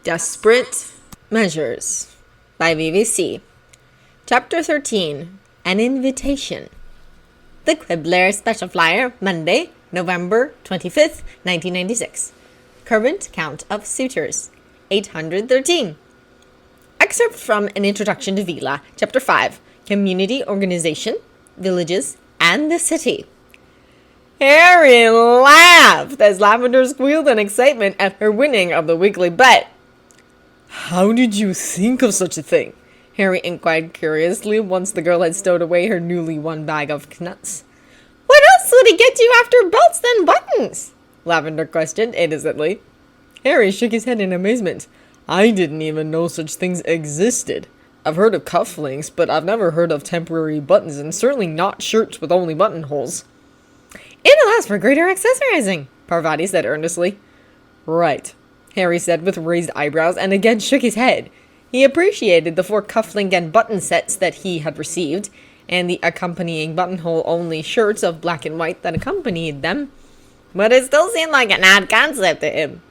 Desperate Measures by VVC. Chapter 13, An Invitation. The Quibbler Special Flyer, Monday, November 25th, 1996. Current count of suitors, 813. Excerpt from An Introduction to Veela, Chapter 5, Community Organization, Villages, and the City. Harry laughed as Lavender squealed in excitement at her winning of the weekly bet. "How did you think of such a thing?" Harry inquired curiously once the girl had stowed away her newly won bag of nuts. "What else would he get you after belts than buttons?" Lavender questioned innocently. Harry shook his head in amazement. "I didn't even know such things existed. I've heard of cufflinks, but I've never heard of temporary buttons, and certainly not shirts with only buttonholes." "It allows for greater accessorizing," Parvati said earnestly. "Right," Harry said with raised eyebrows and again shook his head. He appreciated the 4 cufflink and button sets that he had received, and the accompanying buttonhole-only shirts of black and white that accompanied them, but it still seemed like an odd concept to him.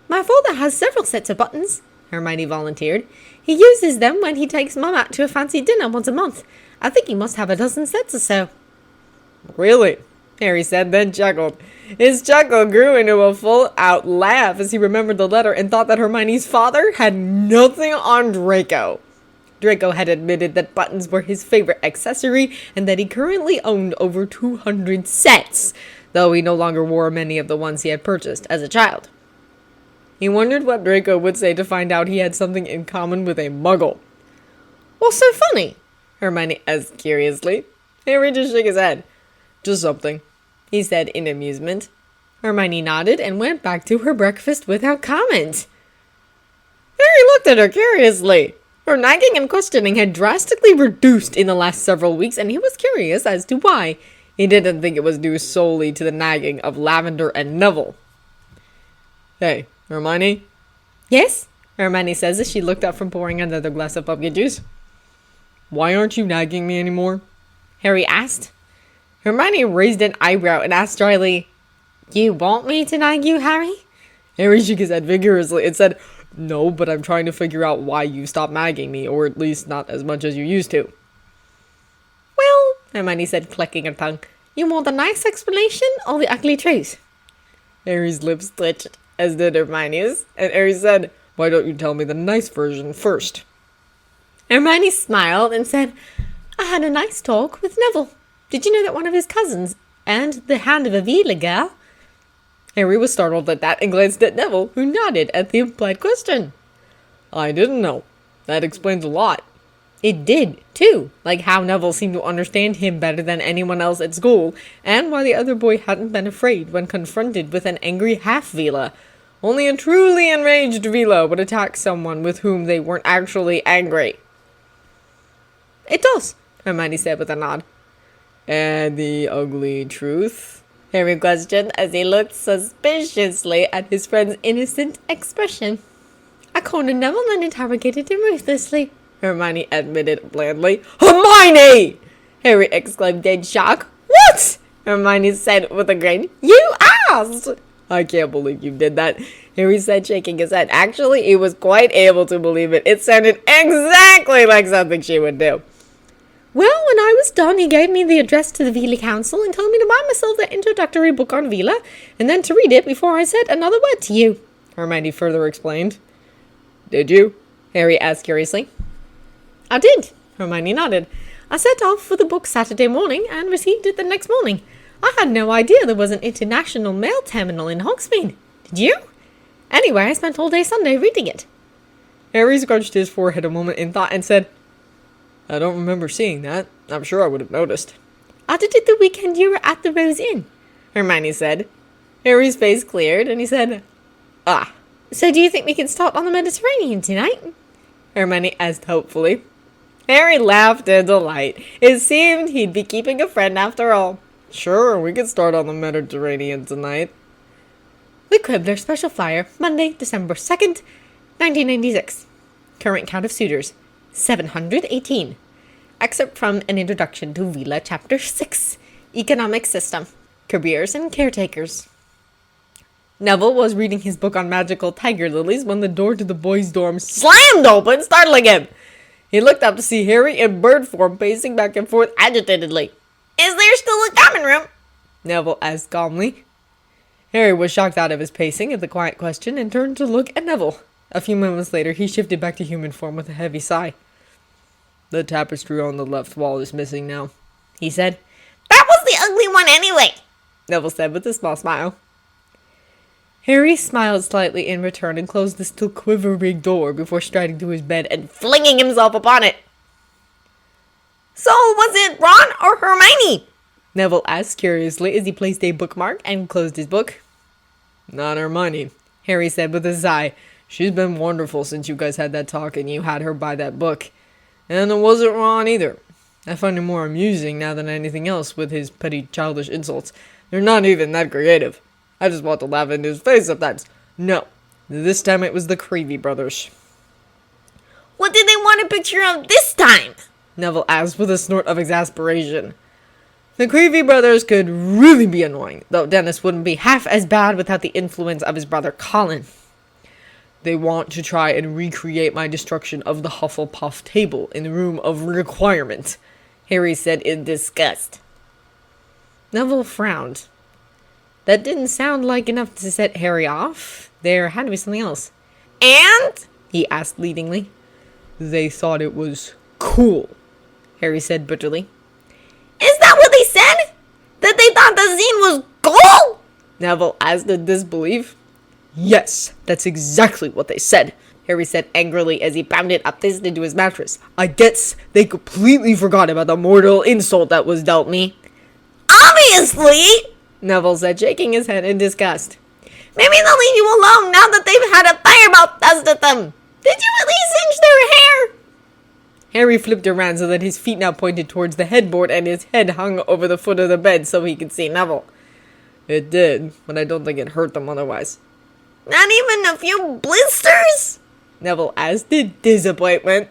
"My father has several sets of buttons," Hermione volunteered. "He uses them when he takes Mum out to a fancy dinner once a month. I think he must have a dozen sets or so." "Really?" Harry said, then chuckled. His chuckle grew into a full-out laugh as he remembered the letter and thought that Hermione's father had nothing on Draco. Draco had admitted that buttons were his favorite accessory and that he currently owned over 200 sets, though he no longer wore many of the ones he had purchased as a child. He wondered what Draco would say to find out he had something in common with a muggle. "What's so funny?" Hermione asked curiously. Harry just shook his head. "Just something," he said in amusement. Hermione nodded and went back to her breakfast without comment. Harry looked at her curiously. Her nagging and questioning had drastically reduced in the last several weeks, and he was curious as to why. He didn't think it was due solely to the nagging of Lavender and Neville. "Hey, Hermione?" "Yes?" Hermione says as she looked up from pouring another glass of pumpkin juice. "Why aren't you nagging me anymore?" Harry asked. Hermione raised an eyebrow and asked dryly, "You want me to nag you, Harry?" Harry shook his head vigorously and said, "No, but I'm trying to figure out why you stopped nagging me, or at least not as much as you used to." "Well," Hermione said, clicking her tongue, "you want the nice explanation or the ugly truth?" Harry's lips twitched, as did Hermione's, and Harry said, "Why don't you tell me the nice version first?" Hermione smiled and said, "I had a nice talk with Neville. Did you know that one of his cousins and the half-Veela girl?" Harry was startled at that and glanced at Neville, who nodded at the implied question. "I didn't know. That explains a lot." It did, too, like how Neville seemed to understand him better than anyone else at school, and why the other boy hadn't been afraid when confronted with an angry half-Veela. Only a truly enraged Veela would attack someone with whom they weren't actually angry. "It does," Hermione said with a nod. "And the ugly truth?" Harry questioned as he looked suspiciously at his friend's innocent expression. "I cornered Neville and interrogated him ruthlessly," Hermione admitted blandly. "Hermione!" Harry exclaimed in shock. "What?" Hermione said with a grin. "You asked!" "I can't believe you did that," Harry said, shaking his head. Actually, he was quite able to believe it. It sounded exactly like something she would do. "Well, when I was done, he gave me the address to the Veela Council and told me to buy myself the introductory book on Veela, and then to read it before I said another word to you," Hermione further explained. "Did you?" Harry asked curiously. "I did," Hermione nodded. "I set off for the book Saturday morning and received it the next morning. I had no idea there was an international mail terminal in Hogsmeade. Did you? Anyway, I spent all day Sunday reading it." Harry scrunched his forehead a moment in thought and said, "I don't remember seeing that. I'm sure I would have noticed." "I did it the weekend you were at the Rose Inn," Hermione said. Harry's face cleared and he said, "Ah. So do you think we can start on the Mediterranean tonight?" Hermione asked hopefully. Harry laughed in delight. It seemed he'd be keeping a friend after all. "Sure, we could start on the Mediterranean tonight." The Quibbler Special Flyer, Monday, December 2nd, 1996. Current count of suitors, 718. Excerpt from An Introduction to Veela, Chapter 6, Economic System, Careers and Caretakers. Neville was reading his book on magical tiger lilies when the door to the boys' dorm slammed open, startling him. He looked up to see Harry in bird form pacing back and forth agitatedly. "Is there still a common room?" Neville asked calmly. Harry was shocked out of his pacing at the quiet question and turned to look at Neville. A few moments later, he shifted back to human form with a heavy sigh. "The tapestry on the left wall is missing now," he said. "That was the ugly one anyway," Neville said with a small smile. Harry smiled slightly in return and closed the still quivering door before striding to his bed and flinging himself upon it. "So, was it Ron or Hermione?" Neville asked curiously as he placed a bookmark and closed his book. "Not Hermione," Harry said with a sigh. "She's been wonderful since you guys had that talk and you had her buy that book. And it wasn't Ron either. I find him more amusing now than anything else with his petty childish insults. They're not even that creative. I just want to laugh in his face sometimes. No, this time it was the Creevy brothers." "What did they want a picture of this time?" Neville asked with a snort of exasperation. The Creevy brothers could really be annoying, though Dennis wouldn't be half as bad without the influence of his brother Colin. "They want to try and recreate my destruction of the Hufflepuff table in the room of requirement," Harry said in disgust. Neville frowned. That didn't sound like enough to set Harry off. There had to be something else. "And?" he asked leadingly. "They thought it was cool," Harry said bitterly. "Is that what they said? That they thought the zine was cool?" Neville asked in disbelief. "Yes, that's exactly what they said," Harry said angrily as he pounded a fist into his mattress. "I guess they completely forgot about the mortal insult that was dealt me." "Obviously!" Neville said, shaking his head in disgust. "Maybe they'll leave you alone now that they've had a fireball thrust at them. Did you at least singe their hair?" Harry flipped around so that his feet now pointed towards the headboard and his head hung over the foot of the bed so he could see Neville. "It did, but I don't think it hurt them otherwise." "Not even a few blisters?" Neville asked in disappointment.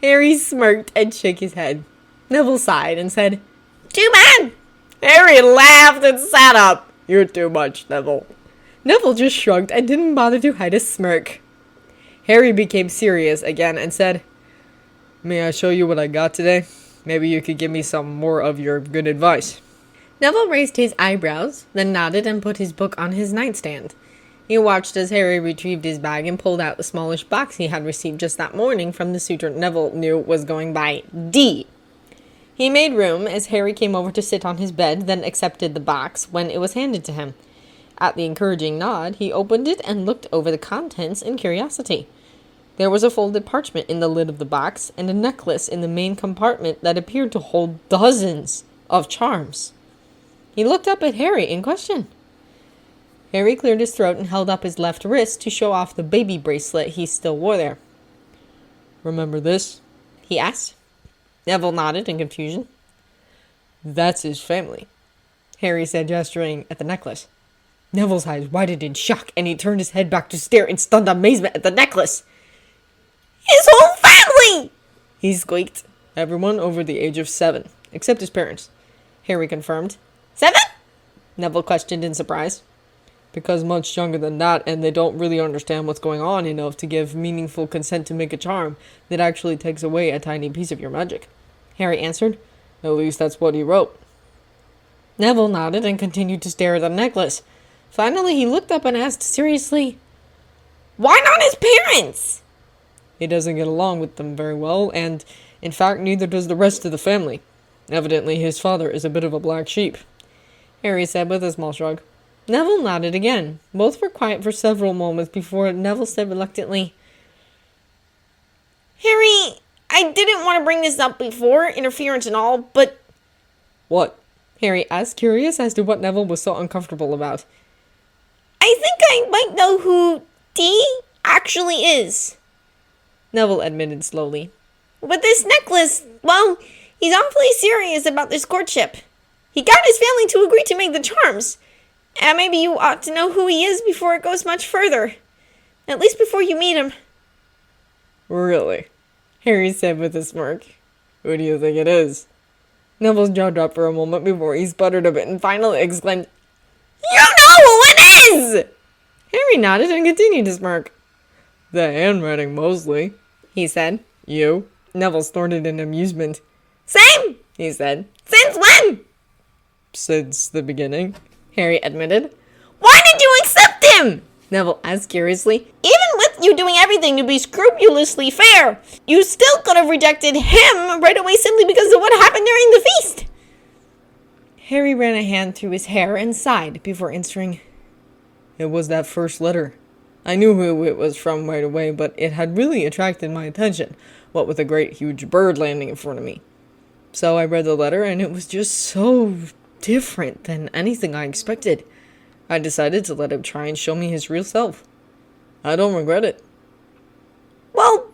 Harry smirked and shook his head. Neville sighed and said, "Too bad." Harry laughed and sat up. "You're too much, Neville." Neville just shrugged and didn't bother to hide a smirk. Harry became serious again and said, "May I show you what I got today? Maybe you could give me some more of your good advice." Neville raised his eyebrows, then nodded and put his book on his nightstand. He watched as Harry retrieved his bag and pulled out the smallish box he had received just that morning from the suitor Neville knew was going by D. He made room as Harry came over to sit on his bed, then accepted the box when it was handed to him. At the encouraging nod, he opened it and looked over the contents in curiosity. There was a folded parchment in the lid of the box and a necklace in the main compartment that appeared to hold dozens of charms. He looked up at Harry in question. Harry cleared his throat and held up his left wrist to show off the baby bracelet he still wore there. "Remember this?" he asked. Neville nodded in confusion. "That's his family," Harry said, gesturing at the necklace. Neville's eyes widened in shock, and he turned his head back to stare in stunned amazement at the necklace. "His whole family!" he squeaked. "Everyone over the age of 7, except his parents," Harry confirmed. "7?" Neville questioned in surprise. "Because much younger than that, and they don't really understand what's going on enough to give meaningful consent to make a charm that actually takes away a tiny piece of your magic," Harry answered. "At least that's what he wrote." Neville nodded and continued to stare at the necklace. Finally, he looked up and asked seriously, "Why not his parents?" "He doesn't get along with them very well, and, in fact, neither does the rest of the family. Evidently, his father is a bit of a black sheep," Harry said with a small shrug. Neville nodded again. Both were quiet for several moments before Neville said reluctantly, "Harry, I didn't want to bring this up before, interference and all, but..." "What?" Harry asked, curious as to what Neville was so uncomfortable about. "I think I might know who D actually is," Neville admitted slowly. "But this necklace, well, he's awfully serious about this courtship. He got his family to agree to make the charms. And maybe you ought to know who he is before it goes much further. At least before you meet him." "Really?" Harry said with a smirk. "Who do you think it is?" Neville's jaw dropped for a moment before he sputtered a bit and finally exclaimed, "You know who it is! Harry nodded and continued to smirk. The handwriting, mostly, he said. You? Neville snorted in amusement. Same, he said. Since when? Since the beginning, Harry admitted. Why did you accept him? Neville asked curiously. Even with you doing everything to be scrupulously fair, you still could have rejected him right away simply because of what happened during the feast. Harry ran a hand through his hair and sighed before answering. It was that first letter. I knew who it was from right away, but it had really attracted my attention, what with a great huge bird landing in front of me. So I read the letter, and it was just so different than anything I expected. I decided to let him try and show me his real self. I don't regret it. Well,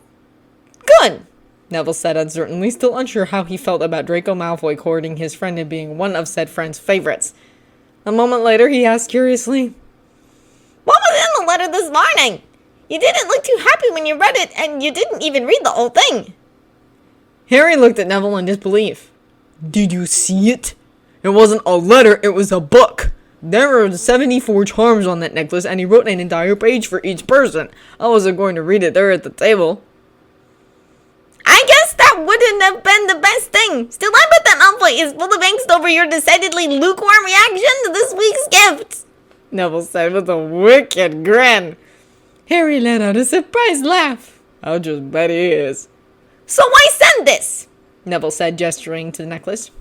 good, Neville said uncertainly, still unsure how he felt about Draco Malfoy courting his friend and being one of said friend's favorites. A moment later, he asked curiously, What was in the letter this morning? You didn't look too happy when you read it, and you didn't even read the whole thing. Harry looked at Neville in disbelief. Did you see it? It wasn't a letter, it was a book. There were 74 charms on that necklace, and he wrote an entire page for each person. I wasn't going to read it there at the table. I guess that wouldn't have been the best thing. Still, I bet that Malfoy is full of angst over your decidedly lukewarm reaction to this week's gift, Neville said with a wicked grin. Harry let out a surprised laugh. I'll just bet he is. So why send this? Neville said, gesturing to the necklace.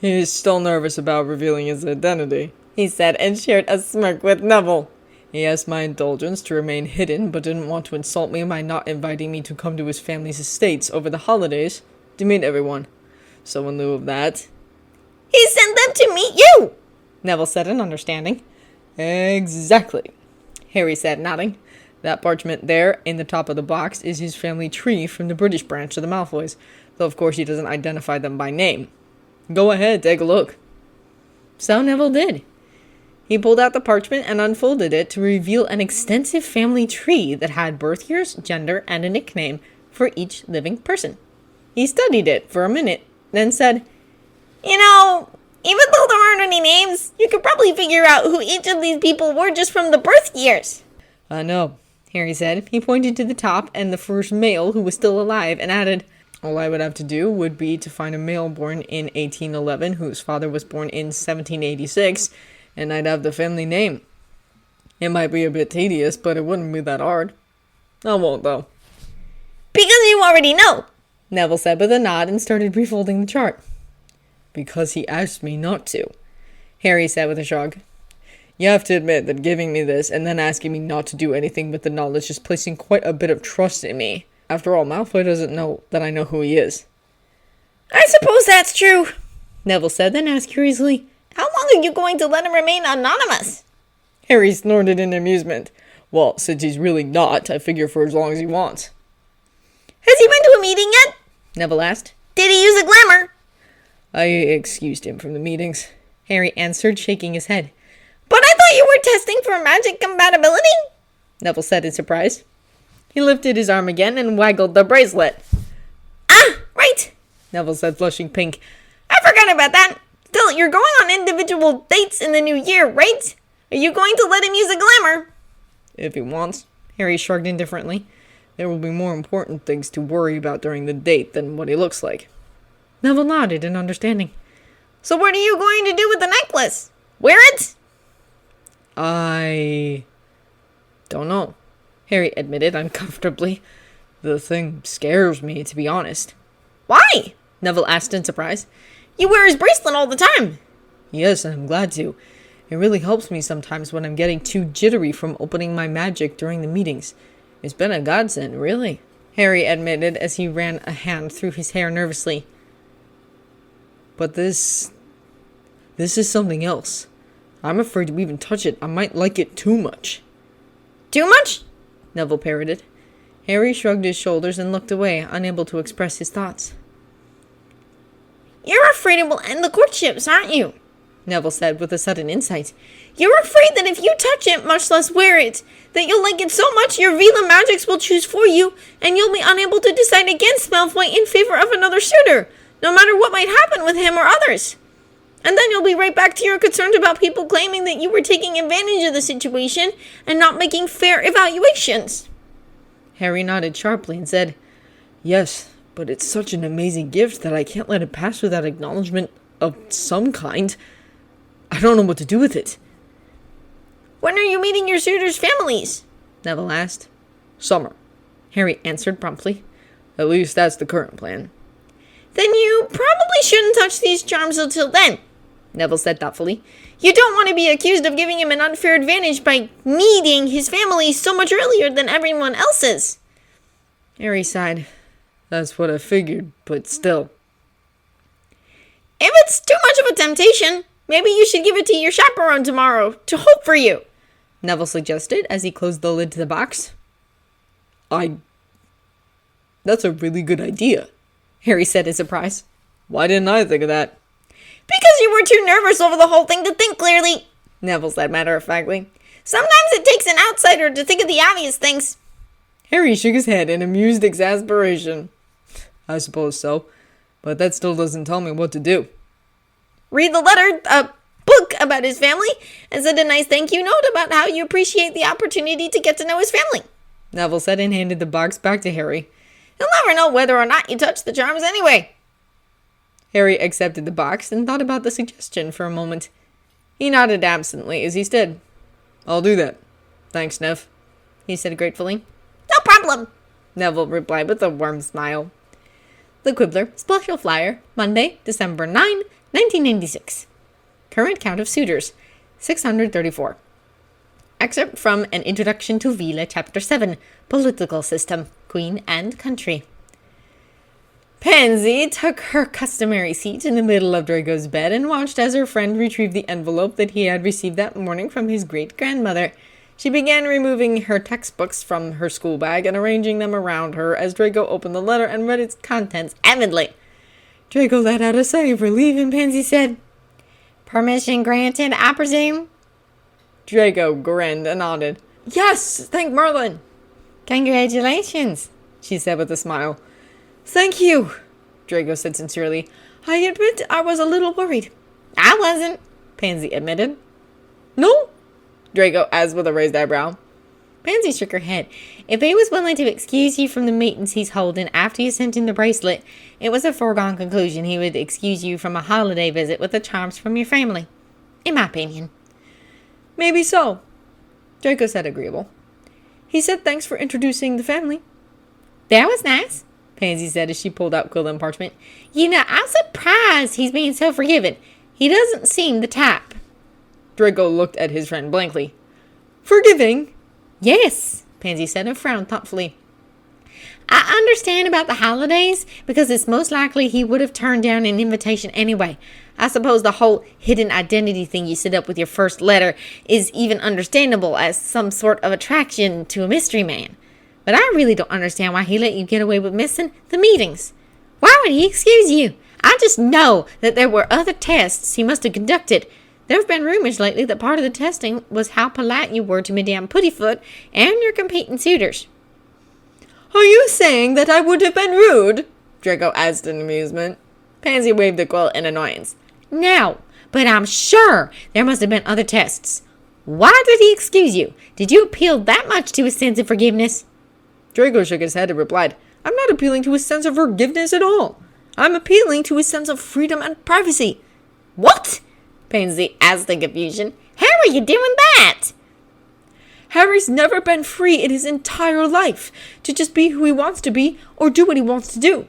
He's still nervous about revealing his identity, he said, and shared a smirk with Neville. He asked my indulgence to remain hidden, but didn't want to insult me by not inviting me to come to his family's estates over the holidays to meet everyone. So in lieu of that... He sent them to meet you, Neville said in understanding. Exactly, Harry said, nodding. That parchment there in the top of the box is his family tree from the British branch of the Malfoys, though of course he doesn't identify them by name. Go ahead, take a look. So Neville did. He pulled out the parchment and unfolded it to reveal an extensive family tree that had birth years, gender, and a nickname for each living person. He studied it for a minute, then said, You know, even though there aren't any names, you could probably figure out who each of these people were just from the birth years. I know, Harry said. He pointed to the top and the first male who was still alive and added, All I would have to do would be to find a male born in 1811 whose father was born in 1786, and I'd have the family name. It might be a bit tedious, but it wouldn't be that hard. I won't, though. Because you already know, Neville said with a nod and started refolding the chart. Because he asked me not to, Harry said with a shrug. You have to admit that giving me this and then asking me not to do anything with the knowledge is placing quite a bit of trust in me. After all, Malfoy doesn't know that I know who he is. I suppose that's true, Neville said, then asked curiously, How long are you going to let him remain anonymous? Harry snorted in amusement. Well, since he's really not, I figure for as long as he wants. Has he been to a meeting yet? Neville asked. Did he use a glamour? I excused him from the meetings, Harry answered, shaking his head. But I thought you were testing for magic compatibility, Neville said in surprise. He lifted his arm again and waggled the bracelet. Ah, right, Neville said, flushing pink. I forgot about that. Still, you're going on individual dates in the new year, right? Are you going to let him use a glamour? If he wants, Harry shrugged indifferently. There will be more important things to worry about during the date than what he looks like. Neville nodded in understanding. So what are you going to do with the necklace? Wear it? I don't know, Harry admitted uncomfortably. The thing scares me, to be honest. Why? Neville asked in surprise. You wear his bracelet all the time. Yes, and I'm glad to. It really helps me sometimes when I'm getting too jittery from opening my magic during the meetings. It's been a godsend, really, Harry admitted as he ran a hand through his hair nervously. But this is something else. I'm afraid to even touch it. I might like it too much. Too much? Neville parroted. Harry shrugged his shoulders and looked away, unable to express his thoughts. You're afraid it will end the courtships, aren't you? Neville said with a sudden insight. You're afraid that if you touch it, much less wear it, that you'll like it so much your Veela magics will choose for you, and you'll be unable to decide against Malfoy in favor of another suitor, no matter what might happen with him or others. And then you'll be right back to your concerns about people claiming that you were taking advantage of the situation and not making fair evaluations. Harry nodded sharply and said, "Yes, but it's such an amazing gift that I can't let it pass without acknowledgement of some kind. I don't know what to do with it." When are you meeting your suitors' families? Neville asked. "Summer," Harry answered promptly. "At least that's the current plan." Then you probably shouldn't touch these charms until then, Neville said thoughtfully. You don't want to be accused of giving him an unfair advantage by meeting his family so much earlier than everyone else's. Harry sighed. "That's what I figured, but still." If it's too much of a temptation, maybe you should give it to your chaperone tomorrow to hope for you, Neville suggested as he closed the lid to the box. That's a really good idea," Harry said in surprise. "Why didn't I think of that?" Because you were too nervous over the whole thing to think clearly, Neville said matter-of-factly. Sometimes it takes an outsider to think of the obvious things. Harry shook his head in amused exasperation. "I suppose so, but that still doesn't tell me what to do." Read the letter, book about his family, and send a nice thank you note about how you appreciate the opportunity to get to know his family, Neville said and handed the box back to Harry. You'll never know whether or not you touch the charms anyway. Harry accepted the box and thought about the suggestion for a moment. He nodded absently as he stood. "I'll do that. Thanks, Nev," he said gratefully. No problem, Neville replied with a warm smile. The Quibbler Special Flyer, Monday, December 9, 1996. Current count of suitors, 634. Excerpt from An Introduction to Veela, Chapter 7, Political System, Queen and Country. Pansy took her customary seat in the middle of Draco's bed and watched as her friend retrieved the envelope that he had received that morning from his great-grandmother. She began removing her textbooks from her school bag and arranging them around her as Draco opened the letter and read its contents avidly. Draco let out a sigh of relief and Pansy said, Permission granted, I presume? Draco grinned and nodded. "Yes, thank Merlin." Congratulations, she said with a smile. "Thank you," Draco said sincerely. "I admit I was a little worried." I wasn't, Pansy admitted. "No?" Draco asked with a raised eyebrow. Pansy shook her head. If he was willing to excuse you from the meetings he's holding after you sent him the bracelet, it was a foregone conclusion he would excuse you from a holiday visit with the charms from your family. In my opinion. "Maybe so," Draco said agreeable. "He said thanks for introducing the family." That was nice, Pansy said as she pulled out quill and parchment. You know, I'm surprised he's being so forgiving. He doesn't seem the type. Draco looked at his friend blankly. "Forgiving?" Yes, Pansy said and frowned thoughtfully. I understand about the holidays because it's most likely he would have turned down an invitation anyway. I suppose the whole hidden identity thing you set up with your first letter is even understandable as some sort of attraction to a mystery man. But I really don't understand why he let you get away with missing the meetings. Why would he excuse you? I just know that there were other tests he must have conducted. There have been rumors lately that part of the testing was how polite you were to Madame Puttyfoot and your competing suitors. "Are you saying that I would have been rude?" Draco asked in amusement. Pansy waved a quill in annoyance. No, but I'm sure there must have been other tests. Why did he excuse you? Did you appeal that much to his sense of forgiveness? Draco shook his head and replied, "I'm not appealing to his sense of forgiveness at all. I'm appealing to his sense of freedom and privacy." What? Pansy asked in confusion. How are you doing that? Harry's never been free in his entire life to just be who he wants to be or do what he wants to do,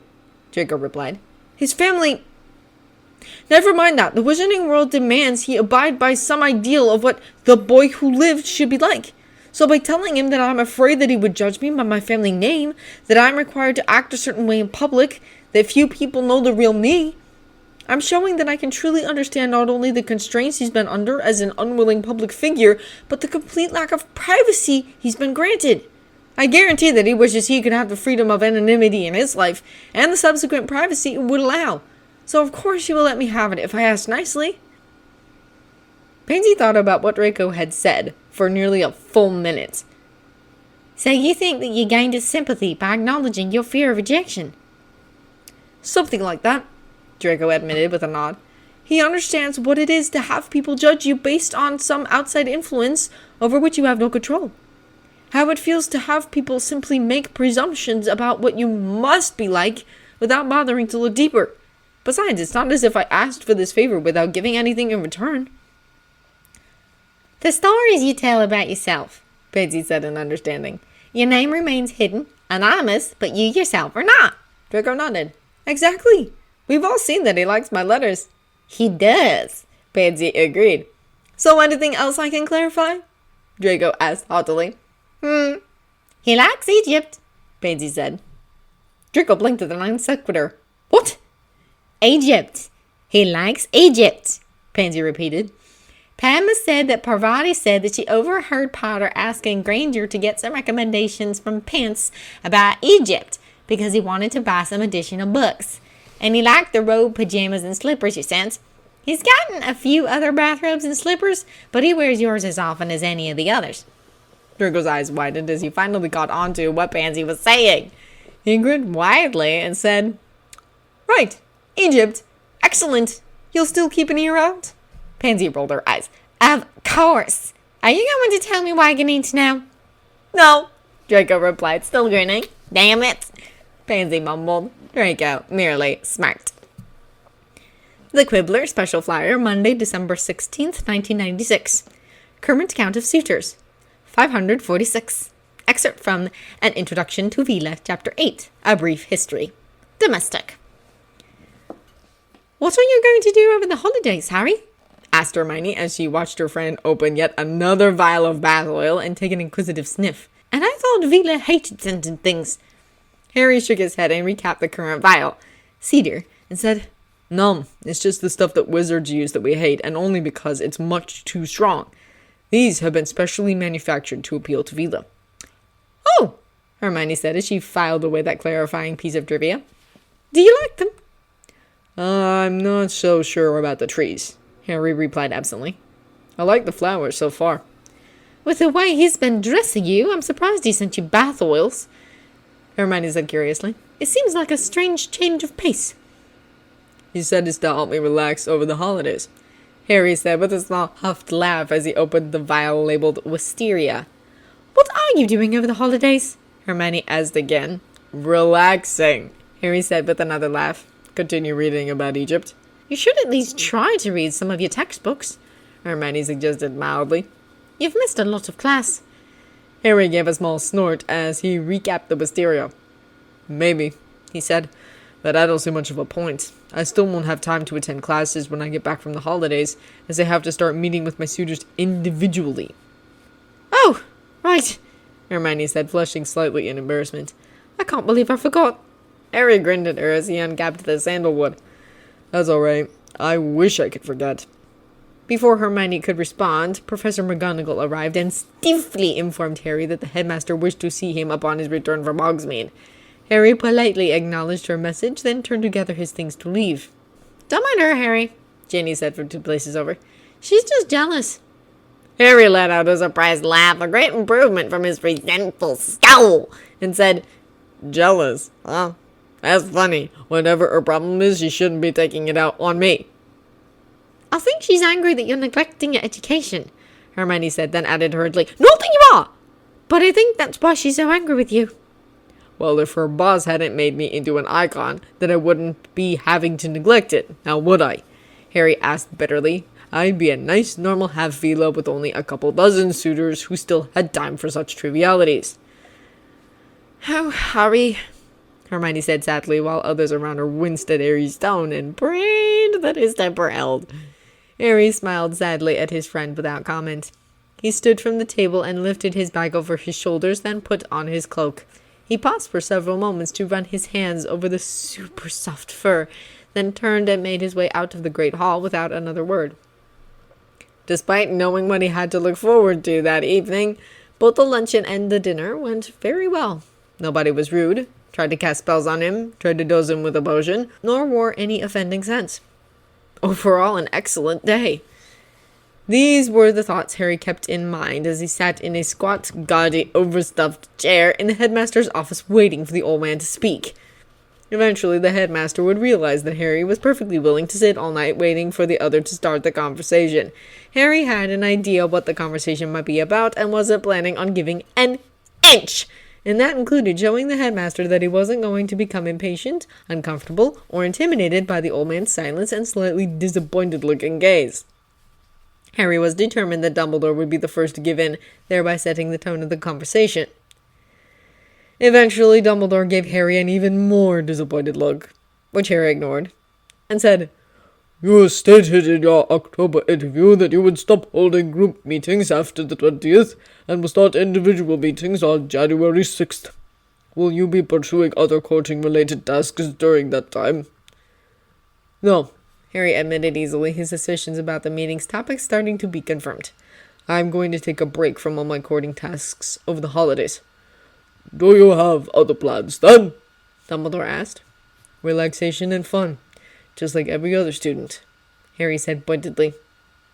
Draco replied. His family... Never mind that. The Wizarding World demands he abide by some ideal of what the boy who lived should be like. So by telling him that I'm afraid that he would judge me by my family name, that I'm required to act a certain way in public, that few people know the real me, I'm showing that I can truly understand not only the constraints he's been under as an unwilling public figure, but the complete lack of privacy he's been granted. I guarantee that he wishes he could have the freedom of anonymity in his life, and the subsequent privacy it would allow. So of course he will let me have it if I ask nicely. Pansy thought about what Draco had said for nearly a full minute. So you think that you gained his sympathy by acknowledging your fear of rejection? Something like that, Draco admitted with a nod. He understands what it is to have people judge you based on some outside influence over which you have no control. How it feels to have people simply make presumptions about what you must be like without bothering to look deeper. Besides, it's not as if I asked for this favor without giving anything in return. The stories you tell about yourself, Pansy said in understanding. Your name remains hidden, anonymous, but you yourself are not. Draco nodded. Exactly. We've all seen that he likes my letters. He does, Pansy agreed. So anything else I can clarify? Draco asked haughtily. He likes Egypt, Pansy said. Draco blinked at the non sequitur. What? Egypt. He likes Egypt, Pansy repeated. Padma said that Parvati said that she overheard Potter asking Granger to get some recommendations from Pence about Egypt because he wanted to buy some additional books. And he liked the robe, pajamas, and slippers you sent. He's gotten a few other bathrobes and slippers, but he wears yours as often as any of the others. Draco's eyes widened as he finally got onto what Pansy was saying. He grinned widely and said, Right, Egypt. Excellent. You'll still keep an ear out? Pansy rolled her eyes. Of course. Are you going to tell me why I need to know? No, Draco replied, still grinning. Damn it, Pansy mumbled. Draco merely smirked. The Quibbler Special Flyer, Monday, December 16th, 1996. Current count of suitors, 546. Excerpt from An Introduction to Veela, Chapter 8, A Brief History. Domestic. What are you going to do over the holidays, Harry? Asked Hermione as she watched her friend open yet another vial of bath oil and take an inquisitive sniff. And I thought Veela hated scented things. Harry shook his head and recapped the current vial, cedar, and said, No, it's just the stuff that wizards use that we hate, and only because it's much too strong. These have been specially manufactured to appeal to Veela. Oh, Hermione said as she filed away that clarifying piece of trivia. Do you like them? I'm not so sure about the trees, Harry replied absently. I like the flowers so far. With the way he's been dressing you, I'm surprised he sent you bath oils, Hermione said curiously. It seems like a strange change of pace. He said it's to help me relax over the holidays, Harry said with a small huffed laugh as he opened the vial labeled Wisteria. What are you doing over the holidays? Hermione asked again. Relaxing, Harry said with another laugh. Continue reading about Egypt. You should at least try to read some of your textbooks, Hermione suggested mildly. You've missed a lot of class. Harry gave a small snort as he recapped the Wisteria. Maybe, he said, but I don't see much of a point. I still won't have time to attend classes when I get back from the holidays, as I have to start meeting with my suitors individually. Oh, right, Hermione said, flushing slightly in embarrassment. I can't believe I forgot. Harry grinned at her as he uncapped the sandalwood. That's all right. I wish I could forget. Before Hermione could respond, Professor McGonagall arrived and stiffly informed Harry that the headmaster wished to see him upon his return from Hogsmeade. Harry politely acknowledged her message, then turned to gather his things to leave. Don't mind her, Harry, Ginny said from 2 places over. She's just jealous. Harry let out a surprised laugh, a great improvement from his resentful scowl, and said, Jealous? Huh? That's funny. Whatever her problem is, she shouldn't be taking it out on me. I think she's angry that you're neglecting your education, Hermione said, then added hurriedly, Not that you are! But I think that's why she's so angry with you. Well, if her boss hadn't made me into an icon, then I wouldn't be having to neglect it, now would I? Harry asked bitterly. I'd be a nice normal half-Veela with only a couple dozen suitors who still had time for such trivialities. Oh, Harry, Hermione said sadly, while others around her winced at Harry's tone and prayed that his temper held. Harry smiled sadly at his friend without comment. He stood from the table and lifted his bag over his shoulders, then put on his cloak. He paused for several moments to run his hands over the super soft fur, then turned and made his way out of the great hall without another word. Despite knowing what he had to look forward to that evening, both the luncheon and the dinner went very well. Nobody was rude, tried to cast spells on him, tried to dose him with a potion, nor wore any offending scents. Overall, an excellent day. These were the thoughts Harry kept in mind as he sat in a squat, gaudy, overstuffed chair in the headmaster's office waiting for the old man to speak. Eventually, the headmaster would realize that Harry was perfectly willing to sit all night waiting for the other to start the conversation. Harry had an idea what the conversation might be about and wasn't planning on giving an inch. And that included showing the headmaster that he wasn't going to become impatient, uncomfortable, or intimidated by the old man's silence and slightly disappointed-looking gaze. Harry was determined that Dumbledore would be the first to give in, thereby setting the tone of the conversation. Eventually, Dumbledore gave Harry an even more disappointed look, which Harry ignored, and said, "You stated in your October interview that you would stop holding group meetings after the 20th and would start individual meetings on January 6th. Will you be pursuing other coaching-related tasks during that time?" "No," Harry admitted easily, his suspicions about the meeting's topics starting to be confirmed. "I'm going to take a break from all my courting tasks over the holidays." "Do you have other plans, then?" Dumbledore asked. "Relaxation and fun, just like every other student," Harry said pointedly.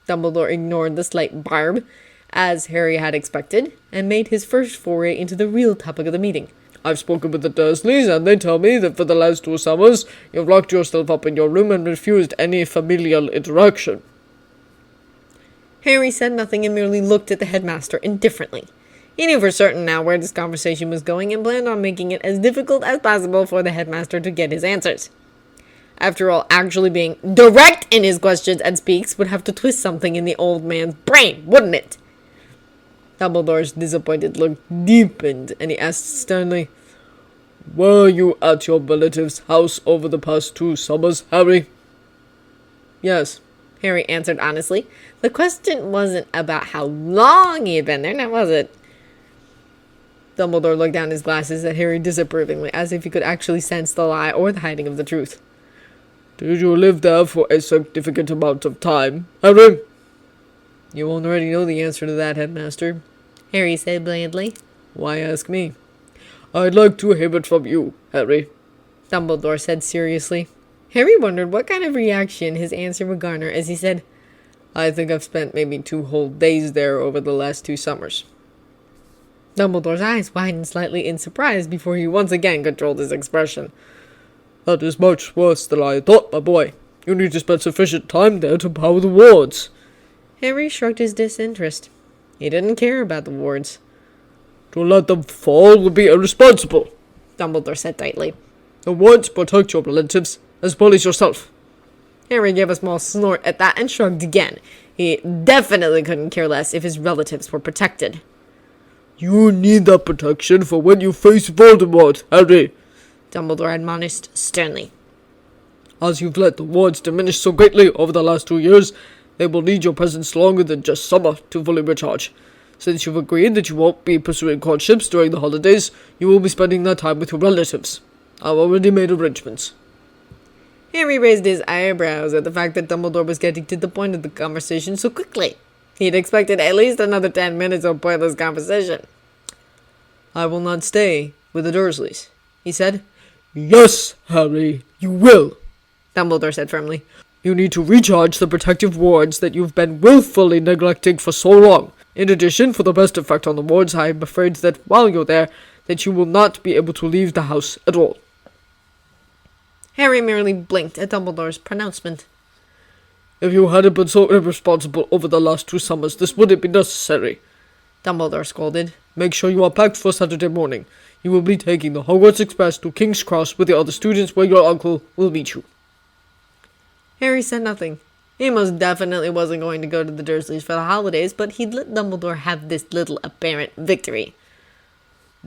Dumbledore ignored the slight barb, as Harry had expected, and made his first foray into the real topic of the meeting. "I've spoken with the Dursleys, and they tell me that for the last 2 summers, you've locked yourself up in your room and refused any familial interaction." Harry said nothing and merely looked at the headmaster indifferently. He knew for certain now where this conversation was going and planned on making it as difficult as possible for the headmaster to get his answers. After all, actually being direct in his questions and speaks would have to twist something in the old man's brain, wouldn't it? Dumbledore's disappointed look deepened, and he asked sternly, "Were you at your relative's house over the past 2 summers, Harry?" "Yes," Harry answered honestly. The question wasn't about how long he had been there, now was it? Dumbledore looked down his glasses at Harry disapprovingly, as if he could actually sense the lie or the hiding of the truth. "Did you live there for a significant amount of time, Harry?" "You already know the answer to that, headmaster," Harry said blandly. "Why ask me?" "I'd like to hear it from you, Harry," Dumbledore said seriously. Harry wondered what kind of reaction his answer would garner as he said, "I think I've spent maybe 2 whole days there over the last 2 summers. Dumbledore's eyes widened slightly in surprise before he once again controlled his expression. "That is much worse than I thought, my boy. You need to spend sufficient time there to power the wards." Harry shrugged his disinterest. He didn't care about the wards. "To let them fall would be irresponsible," Dumbledore said tightly. "The wards protect your relatives as well as yourself." Harry gave a small snort at that and shrugged again. He definitely couldn't care less if his relatives were protected. "You need that protection for when you face Voldemort, Harry," Dumbledore admonished sternly. "As you've let the wards diminish so greatly over the last 2 years, they will need your presence longer than just summer to fully recharge. Since you've agreed that you won't be pursuing courtships during the holidays, you will be spending that time with your relatives. I've already made arrangements." Harry raised his eyebrows at the fact that Dumbledore was getting to the point of the conversation so quickly. He'd expected at least another 10 minutes of pointless conversation. "I will not stay with the Dursleys," he said. "Yes, Harry, you will," Dumbledore said firmly. "You need to recharge the protective wards that you've been willfully neglecting for so long. In addition, for the best effect on the wards, I am afraid that while you're there, that you will not be able to leave the house at all." Harry merely blinked at Dumbledore's pronouncement. "If you hadn't been so irresponsible over the last 2 summers, this wouldn't be necessary," Dumbledore scolded. "Make sure you are packed for Saturday morning. You will be taking the Hogwarts Express to King's Cross with the other students where your uncle will meet you." Harry said nothing. He most definitely wasn't going to go to the Dursleys for the holidays, but he'd let Dumbledore have this little apparent victory.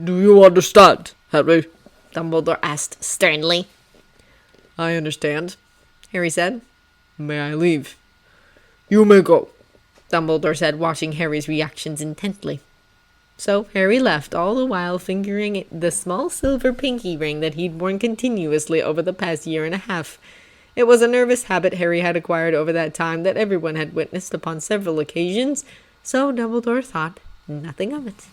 "Do you understand, Harry?" Dumbledore asked sternly. "I understand," Harry said. "May I leave?" "You may go," Dumbledore said, watching Harry's reactions intently. So Harry left, all the while fingering the small silver pinky ring that he'd worn continuously over the past 1.5 years. It was a nervous habit Harry had acquired over that time that everyone had witnessed upon several occasions, so Dumbledore thought nothing of it.